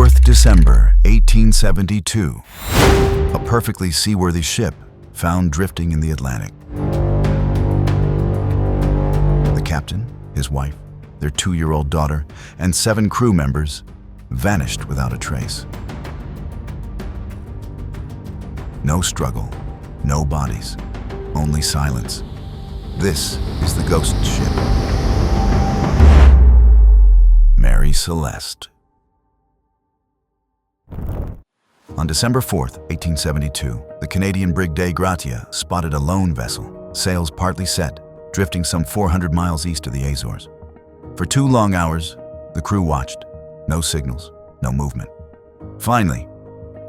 4th December, 1872. A perfectly seaworthy ship found drifting in the Atlantic. The captain, his wife, their 2-year-old daughter, and 7 crew members vanished without a trace. No struggle, no bodies, only silence. This is the ghost ship, Mary Celeste. On December 4th, 1872, the Canadian brig Dei Gratia spotted a lone vessel, sails partly set, drifting some 400 miles east of the Azores. For 2 long hours, the crew watched. No signals, no movement. Finally,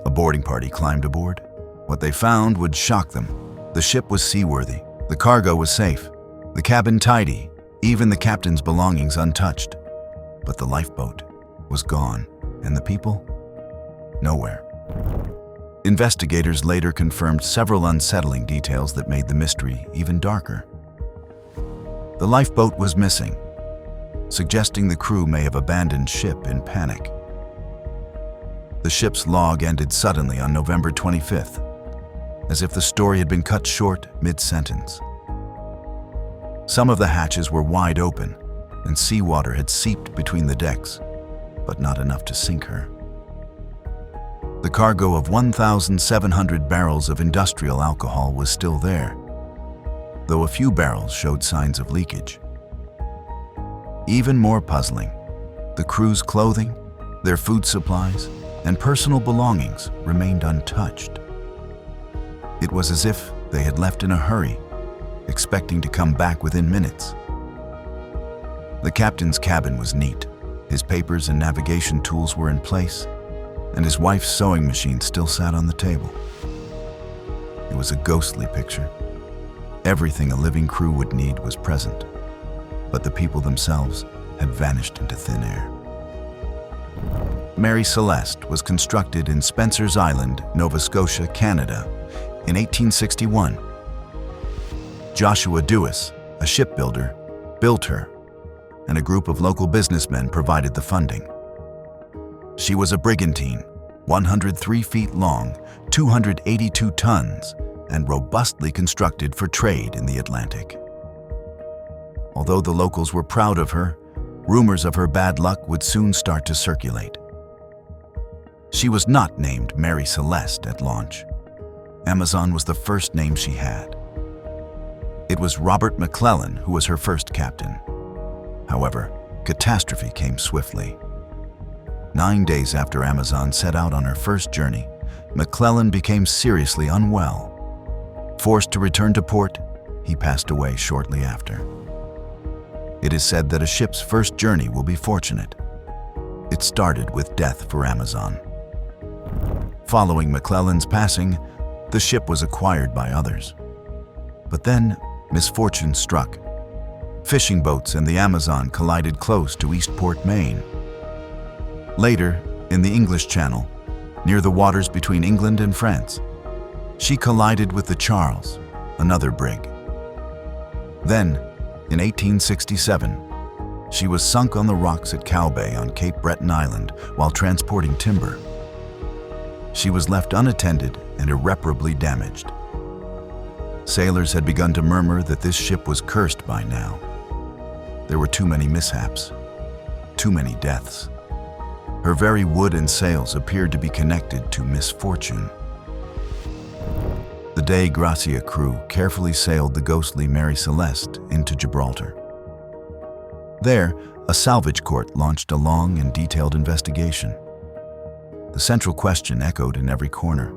a boarding party climbed aboard. What they found would shock them. The ship was seaworthy, the cargo was safe, the cabin tidy, even the captain's belongings untouched. But the lifeboat was gone, and the people? Nowhere. Investigators later confirmed several unsettling details that made the mystery even darker. The lifeboat was missing, suggesting the crew may have abandoned ship in panic. The ship's log ended suddenly on November 25th, as if the story had been cut short mid-sentence. Some of the hatches were wide open, and seawater had seeped between the decks, but not enough to sink her. The cargo of 1,700 barrels of industrial alcohol was still there, though a few barrels showed signs of leakage. Even more puzzling, the crew's clothing, their food supplies, and personal belongings remained untouched. It was as if they had left in a hurry, expecting to come back within minutes. The captain's cabin was neat. His papers and navigation tools were in place, and his wife's sewing machine still sat on the table. It was a ghostly picture. Everything a living crew would need was present, but the people themselves had vanished into thin air. Mary Celeste was constructed in Spencer's Island, Nova Scotia, Canada, in 1861. Joshua Dewis, a shipbuilder, built her, and a group of local businessmen provided the funding. She was a brigantine, 103 feet long, 282 tons, and robustly constructed for trade in the Atlantic. Although the locals were proud of her, rumors of her bad luck would soon start to circulate. She was not named Mary Celeste at launch. Amazon was the first name she had. It was Robert McClellan who was her first captain. However, catastrophe came swiftly. 9 days after Amazon set out on her first journey, McClellan became seriously unwell. Forced to return to port, he passed away shortly after. It is said that a ship's first journey will be fortunate. It started with death for Amazon. Following McClellan's passing, the ship was acquired by others. But then, misfortune struck. Fishing boats and the Amazon collided close to Eastport, Maine. Later, in the English Channel, near the waters between England and France, she collided with the Charles, another brig. Then, in 1867, she was sunk on the rocks at Cow Bay on Cape Breton Island while transporting timber. She was left unattended and irreparably damaged. Sailors had begun to murmur that this ship was cursed by now. There were too many mishaps, too many deaths. Her very wood and sails appeared to be connected to misfortune. The Dei Gratia crew carefully sailed the ghostly Mary Celeste into Gibraltar. There, a salvage court launched a long and detailed investigation. The central question echoed in every corner.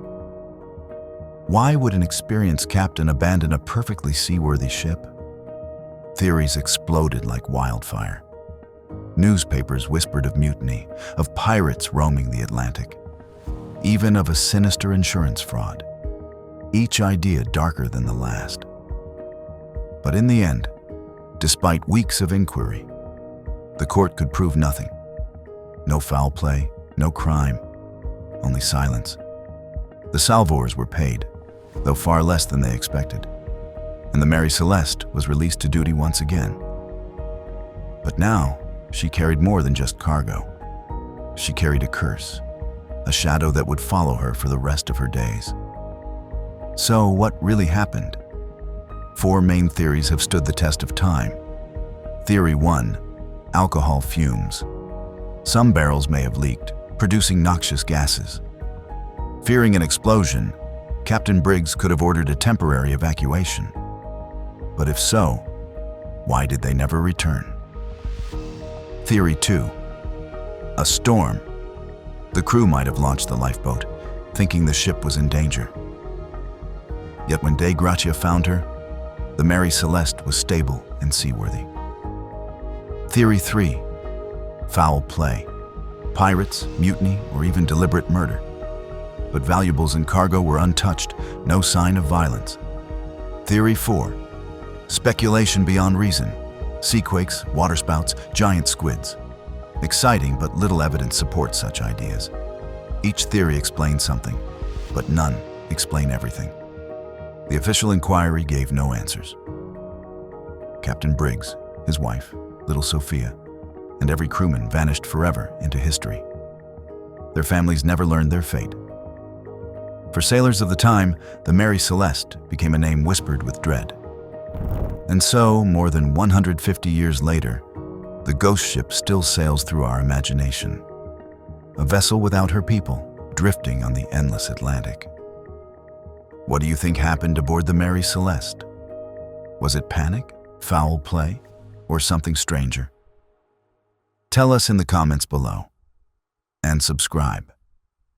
Why would an experienced captain abandon a perfectly seaworthy ship? Theories exploded like wildfire. Newspapers whispered of mutiny, of pirates roaming the Atlantic, even of a sinister insurance fraud. Each idea darker than the last. But in the end, despite weeks of inquiry, the court could prove nothing. No foul play, no crime, only silence. The salvors were paid, though far less than they expected, and the Mary Celeste was released to duty once again. But now, she carried more than just cargo. she carried a curse, a shadow that would follow her for the rest of her days. So, what really happened? 4 main theories have stood the test of time. Theory 1. Alcohol fumes. Some barrels may have leaked, producing noxious gases. Fearing an explosion, Captain Briggs could have ordered a temporary evacuation. But if so, why did they never return? Theory 2. A storm. The crew might have launched the lifeboat, thinking the ship was in danger. Yet when Dei Gratia found her, the Mary Celeste was stable and seaworthy. Theory 3. Foul play. Pirates, mutiny, or even deliberate murder. But valuables and cargo were untouched, no sign of violence. Theory 4. Speculation beyond reason. Seaquakes, waterspouts, giant squids. Exciting, but little evidence supports such ideas. Each theory explains something, but none explain everything. The official inquiry gave no answers. Captain Briggs, his wife, little Sophia, and every crewman vanished forever into history. Their families never learned their fate. For sailors of the time, the Mary Celeste became a name whispered with dread. And so, more than 150 years later, the ghost ship still sails through our imagination. A vessel without her people, drifting on the endless Atlantic. What do you think happened aboard the Mary Celeste? Was it panic, foul play, or something stranger? Tell us in the comments below. And subscribe.